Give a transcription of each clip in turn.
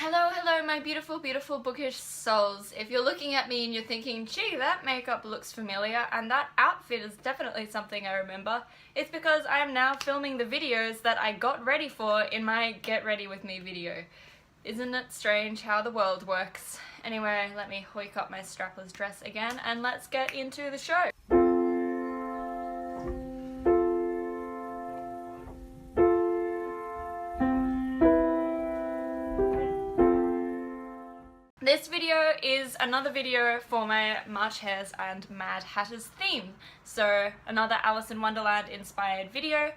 Hello my beautiful, beautiful bookish souls. If you're looking at me and you're thinking, gee, that makeup looks familiar and that outfit is definitely something I remember, it's because I am now filming the videos that I got ready for in my Get Ready With Me video. Isn't it strange how the world works? Anyway, let me hoik up my strapless dress again and let's get into the show. This video is another video for my March Hares and Mad Hatters theme. So another Alice in Wonderland inspired video,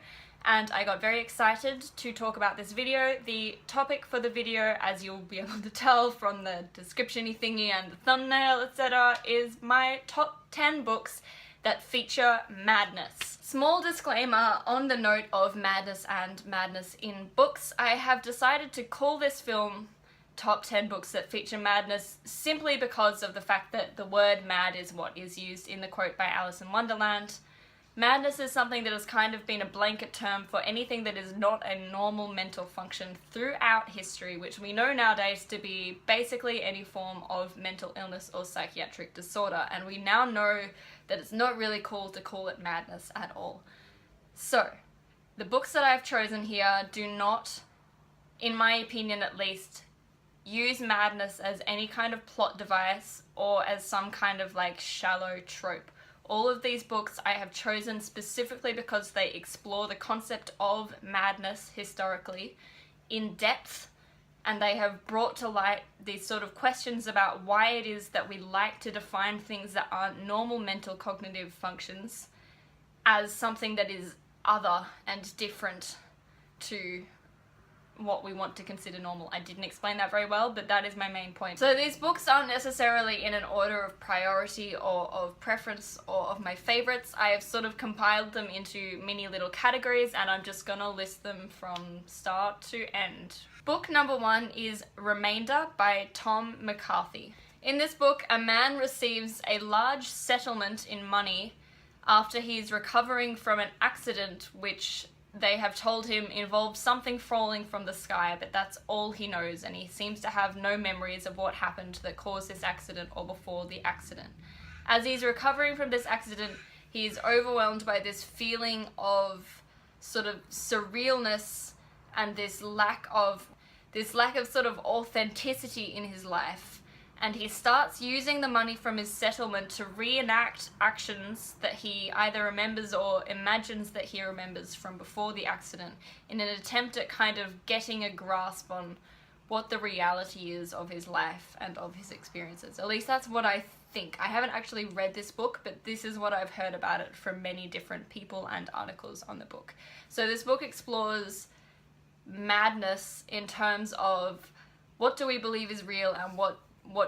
and I got very excited to talk about this video. The topic for the video, as you'll be able to tell from the description-y thingy and the thumbnail, etc., is my top 10 books that feature madness. Small disclaimer on the note of madness and madness in books. I have decided to call this film Top 10 Books That Feature Madness simply because of the fact that the word mad is what is used in the quote by Alice in Wonderland. Madness is something that has kind of been a blanket term for anything that is not a normal mental function throughout history, which we know nowadays to be basically any form of mental illness or psychiatric disorder, and we now know that it's not really cool to call it madness at all. So, the books that I've chosen here do not, in my opinion at least, use madness as any kind of plot device or as some kind of like shallow trope. All of these books I have chosen specifically because they explore the concept of madness historically in depth, and they have brought to light these sort of questions about why it is that we like to define things that aren't normal mental cognitive functions as something that is other and different to what we want to consider normal. I didn't explain that very well, but that is my main point. So these books aren't necessarily in an order of priority or of preference or of my favorites. I have sort of compiled them into mini little categories, and I'm just gonna list them from start to end. Book number 1 is Remainder by Tom McCarthy. In this book, a man receives a large settlement in money after he's recovering from an accident which they have told him involves something falling from the sky, but that's all he knows, and he seems to have no memories of what happened that caused this accident or before the accident. As he's recovering from this accident, he is overwhelmed by this feeling of sort of surrealness and this lack of sort of authenticity in his life. And he starts using the money from his settlement to reenact actions that he either remembers or imagines that he remembers from before the accident, in an attempt at kind of getting a grasp on what the reality is of his life and of his experiences. At least that's what I think. I haven't actually read this book, but this is what I've heard about it from many different people and articles on the book. So this book explores madness in terms of what do we believe is real and what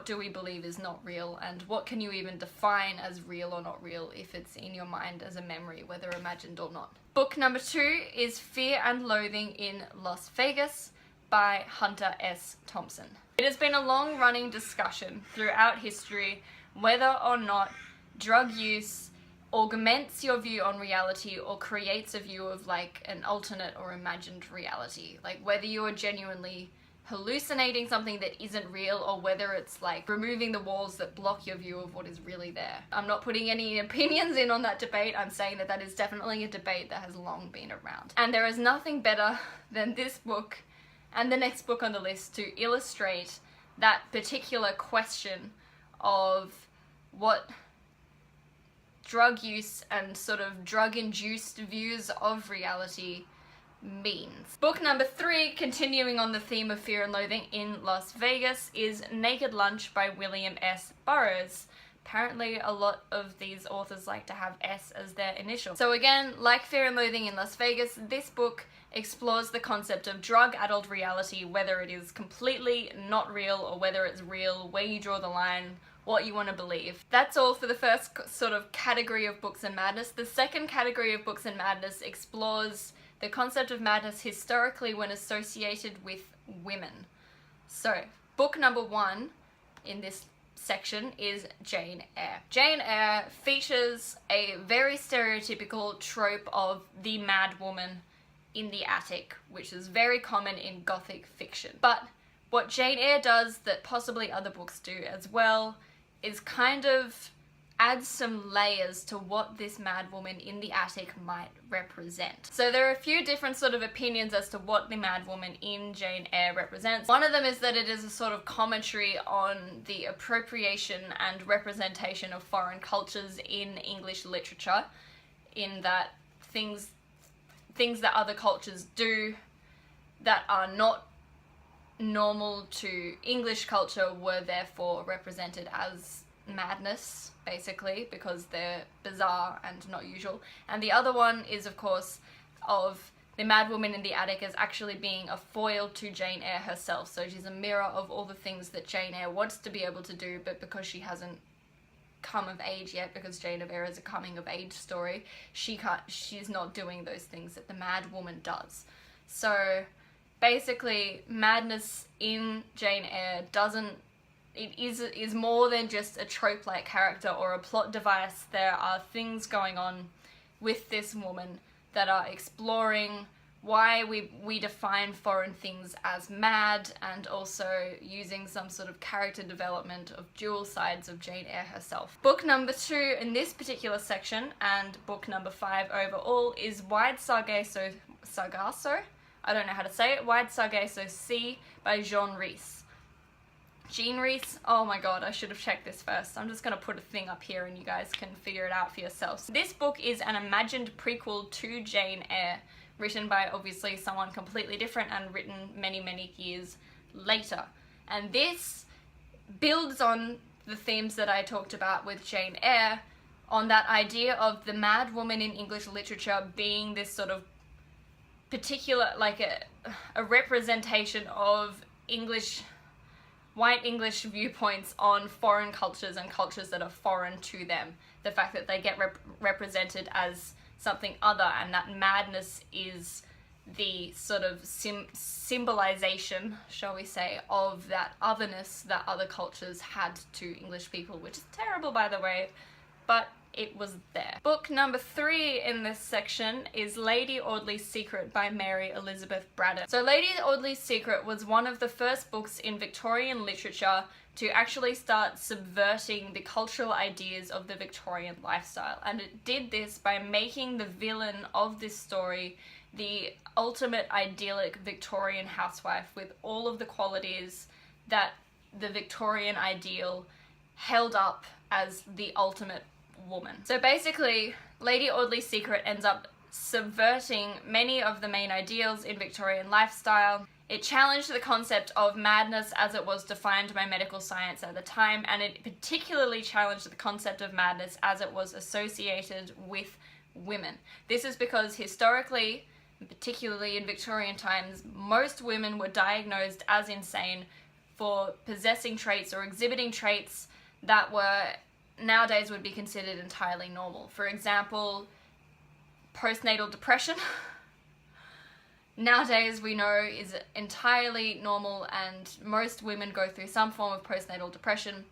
do we believe is not real, and what can you even define as real or not real if it's in your mind as a memory, whether imagined or not. Book number 2 is Fear and Loathing in Las Vegas by Hunter S. Thompson. It has been a long-running discussion throughout history whether or not drug use augments your view on reality or creates a view of like an alternate or imagined reality. Like whether you are genuinely hallucinating something that isn't real, or whether it's like removing the walls that block your view of what is really there. I'm not putting any opinions in on that debate. I'm saying that that is definitely a debate that has long been around. And there is nothing better than this book and the next book on the list to illustrate that particular question of what drug use and sort of drug-induced views of reality means. Book number 3, continuing on the theme of Fear and Loathing in Las Vegas, is Naked Lunch by William S. Burroughs. Apparently a lot of these authors like to have S as their initial. So again, like Fear and Loathing in Las Vegas, this book explores the concept of drug-addled reality, whether it is completely not real or whether it's real, where you draw the line, what you want to believe. That's all for the first sort of category of books in madness. The second category of books in madness explores the concept of madness historically when associated with women. So, book number 1 in this section is Jane Eyre. Jane Eyre features a very stereotypical trope of the mad woman in the attic, which is very common in Gothic fiction. But What Jane Eyre does that possibly other books do as well is kind of add some layers to what this mad woman in the attic might represent. So there are a few different sort of opinions as to what the mad woman in Jane Eyre represents. One of them is that it is a sort of commentary on the appropriation and representation of foreign cultures in English literature, in that things that other cultures do that are not normal to English culture were therefore represented as madness, basically, because they're bizarre and not usual. And the other one is, of course, of the mad woman in the attic as actually being a foil to Jane Eyre herself. So she's a mirror of all the things that Jane Eyre wants to be able to do, but because she hasn't come of age yet, because Jane Eyre is a coming of age story, she's not doing those things that the mad woman does. So basically, madness in Jane Eyre is more than just a trope-like character or a plot device. There are things going on with this woman that are exploring why we define foreign things as mad, and also using some sort of character development of dual sides of Jane Eyre herself. Book number 2 in this particular section, and book number 5 overall, is Wide Sargasso, I don't know how to say it, Wide Sargasso Sea by Jean Rhys. Jean Rhys, oh my god, I should have checked this first. I'm just going to put a thing up here and you guys can figure it out for yourselves. This book is an imagined prequel to Jane Eyre, written by obviously someone completely different and written many, many years later. And this builds on the themes that I talked about with Jane Eyre, on that idea of the mad woman in English literature being this sort of particular, like a representation of white English viewpoints on foreign cultures and cultures that are foreign to them. The fact that they get represented as something other, and that madness is the sort of symbolization, shall we say, of that otherness that other cultures had to English people, which is terrible, by the way, but it was there. Book number 3 in this section is Lady Audley's Secret by Mary Elizabeth Braddon. So Lady Audley's Secret was one of the first books in Victorian literature to actually start subverting the cultural ideas of the Victorian lifestyle. And it did this by making the villain of this story the ultimate idyllic Victorian housewife with all of the qualities that the Victorian ideal held up as the ultimate woman. So basically, Lady Audley's Secret ends up subverting many of the main ideals in Victorian lifestyle. It challenged the concept of madness as it was defined by medical science at the time, and it particularly challenged the concept of madness as it was associated with women. This is because historically, particularly in Victorian times, most women were diagnosed as insane for possessing traits or exhibiting traits that were nowadays would be considered entirely normal. For example, postnatal depression. Nowadays we know is entirely normal, and most women go through some form of postnatal depression.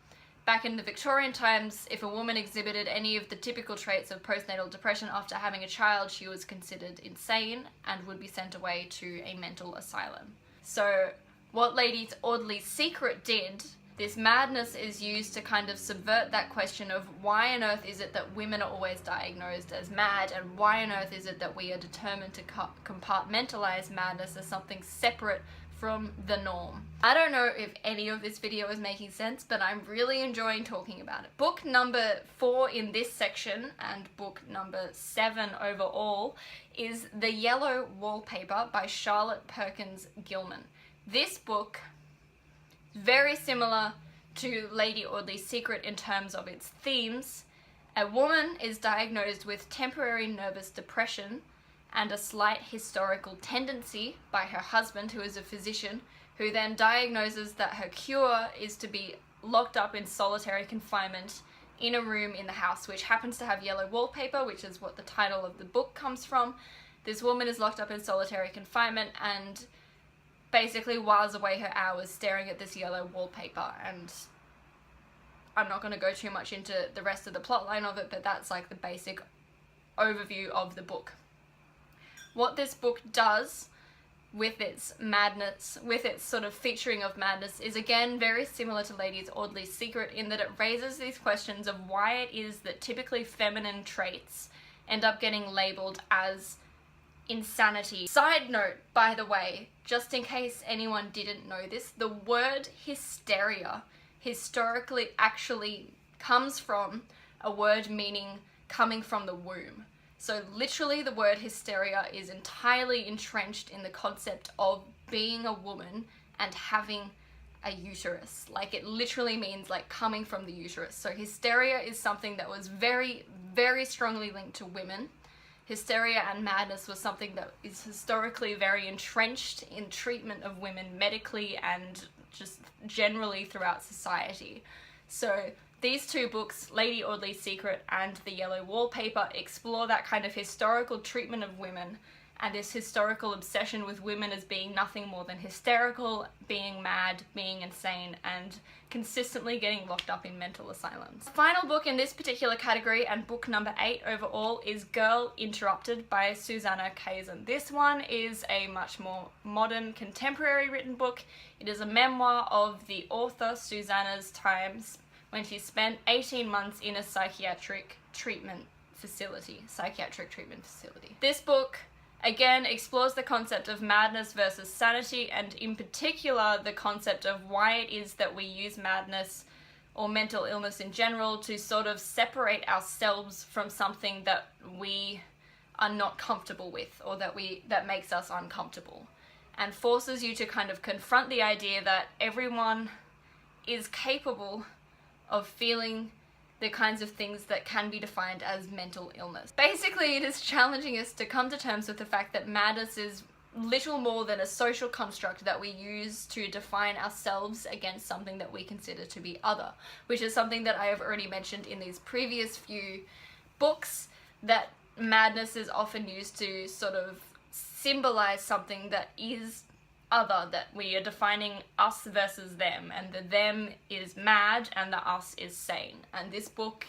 Back in the Victorian times, if a woman exhibited any of the typical traits of postnatal depression after having a child, she was considered insane and would be sent away to a mental asylum. So what Lady Audley's Secret did, this madness is used to kind of subvert that question of why on earth is it that women are always diagnosed as mad, and why on earth is it that we are determined to compartmentalize madness as something separate from the norm. I don't know if any of this video is making sense, but I'm really enjoying talking about it. Book number 4 in this section, and book number 7 overall, is The Yellow Wallpaper by Charlotte Perkins Gilman. This book, very similar to Lady Audley's Secret in terms of its themes. A woman is diagnosed with temporary nervous depression and a slight historical tendency by her husband, who is a physician, who then diagnoses that her cure is to be locked up in solitary confinement in a room in the house, which happens to have yellow wallpaper, which is what the title of the book comes from. This woman is locked up in solitary confinement and basically whiles away her hours staring at this yellow wallpaper, and I'm not going to go too much into the rest of the plotline of it, but that's like the basic overview of the book. What this book does with its madness, with its sort of featuring of madness, is again very similar to Lady Audley's Secret in that it raises these questions of why it is that typically feminine traits end up getting labelled as insanity. Side note, by the way, just in case anyone didn't know this, the word hysteria historically actually comes from a word meaning coming from the womb. So literally the word hysteria is entirely entrenched in the concept of being a woman and having a uterus. Like, it literally means like coming from the uterus. So hysteria is something that was very, very strongly linked to women. Hysteria and madness was something that is historically very entrenched in treatment of women medically and just generally throughout society. So these two books, Lady Audley's Secret and The Yellow Wallpaper, explore that kind of historical treatment of women and this historical obsession with women as being nothing more than hysterical, being mad, being insane, and consistently getting locked up in mental asylums. The final book in this particular category, and book number 8 overall, is Girl Interrupted by Susanna Kazan. This one is a much more modern, contemporary written book. It is a memoir of the author Susanna's times when she spent 18 months in a psychiatric treatment facility. This book again explores the concept of madness versus sanity, and in particular the concept of why it is that we use madness or mental illness in general to sort of separate ourselves from something that we are not comfortable with, or that makes us uncomfortable, and forces you to kind of confront the idea that everyone is capable of feeling the kinds of things that can be defined as mental illness. Basically, it is challenging us to come to terms with the fact that madness is little more than a social construct that we use to define ourselves against something that we consider to be other, which is something that I have already mentioned in these previous few books, that madness is often used to sort of symbolize something that is other, that we are defining us versus them, and the them is mad and the us is sane. And this book,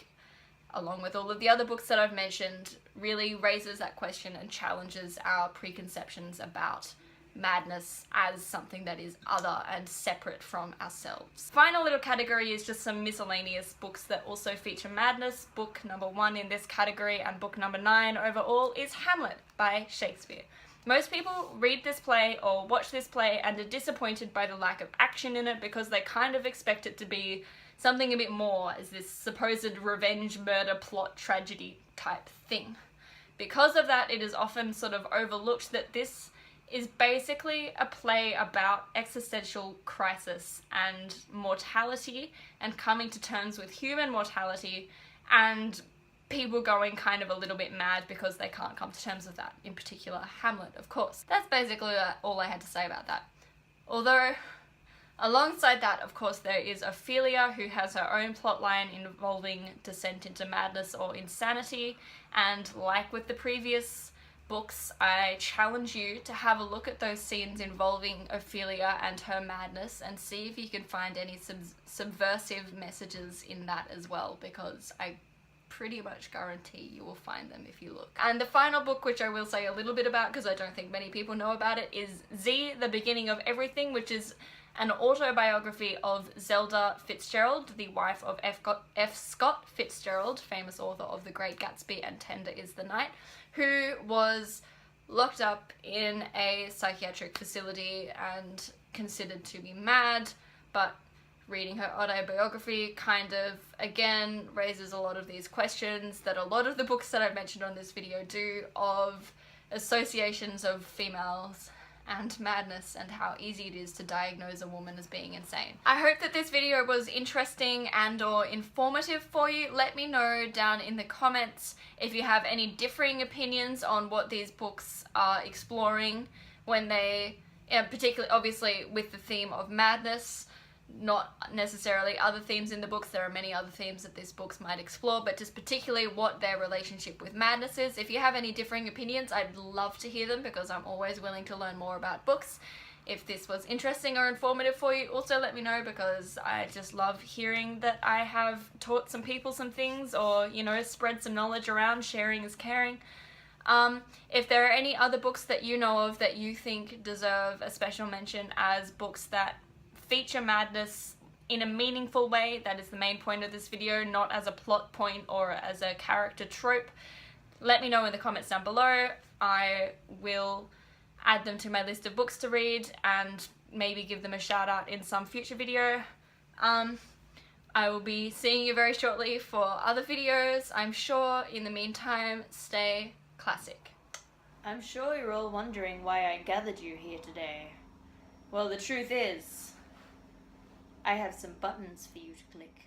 along with all of the other books that I've mentioned, really raises that question and challenges our preconceptions about madness as something that is other and separate from ourselves. Final little category is just some miscellaneous books that also feature madness. Book number 1 in this category and book number 9 overall is Hamlet by Shakespeare. Most people read this play or watch this play and are disappointed by the lack of action in it because they kind of expect it to be something a bit more as this supposed revenge murder plot tragedy type thing. Because of that, it is often sort of overlooked that this is basically a play about existential crisis and mortality and coming to terms with human mortality and people going kind of a little bit mad because they can't come to terms with that, in particular Hamlet, of course. That's basically all I had to say about that. Although, alongside that, of course, there is Ophelia, who has her own plotline involving descent into madness or insanity, and like with the previous books, I challenge you to have a look at those scenes involving Ophelia and her madness and see if you can find any subversive messages in that as well, because I pretty much guarantee you will find them if you look. And the final book, which I will say a little bit about because I don't think many people know about it, is Z, The Beginning of Everything, which is an autobiography of Zelda Fitzgerald, the wife of F. Scott Fitzgerald, famous author of The Great Gatsby and Tender is the Night, who was locked up in a psychiatric facility and considered to be mad, but reading her autobiography kind of, again, raises a lot of these questions that a lot of the books that I've mentioned on this video do, of associations of females and madness and how easy it is to diagnose a woman as being insane. I hope that this video was interesting and or informative for you. Let me know down in the comments if you have any differing opinions on what these books are exploring when they, particularly obviously with the theme of madness, not necessarily other themes in the books. There are many other themes that these books might explore, but just particularly what their relationship with madness is. If you have any differing opinions, I'd love to hear them because I'm always willing to learn more about books. If this was interesting or informative for you, also let me know, because I just love hearing that I have taught some people some things or, you know, spread some knowledge around. Sharing is caring. If there are any other books that you know of that you think deserve a special mention as books that feature madness in a meaningful way, that is the main point of this video, not as a plot point or as a character trope, let me know in the comments down below. I will add them to my list of books to read and maybe give them a shout out in some future video. I will be seeing you very shortly for other videos, I'm sure. In the meantime, stay classic. I'm sure you're all wondering why I gathered you here today. Well, the truth is, I have some buttons for you to click.